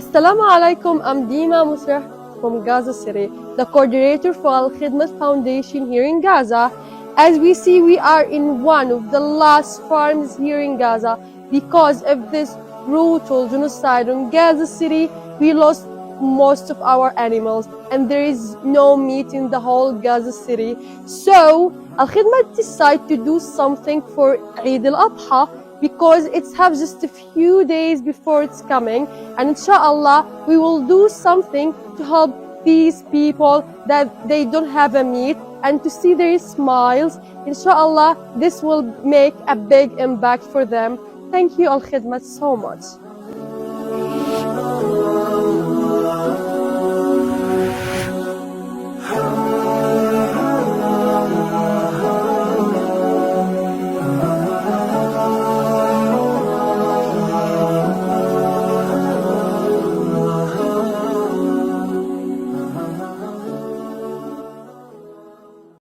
Assalamu alaikum, I'm Dima Musrah from Gaza City, the coordinator for Alkhidmat Foundation here in Gaza. As we see, we are in one of the last farms here in Gaza because of this brutal genocide on Gaza City. We lost most of our animals and there is no meat in the whole Gaza City. So Alkhidmat decided to do something for Eid al-Adha because it's have just a few days before it's coming, and inshallah we will do something to help these people that they don't have a meat, and to see their smiles. Inshallah this will make a big impact for them. Thank you Al-Khidmat so much.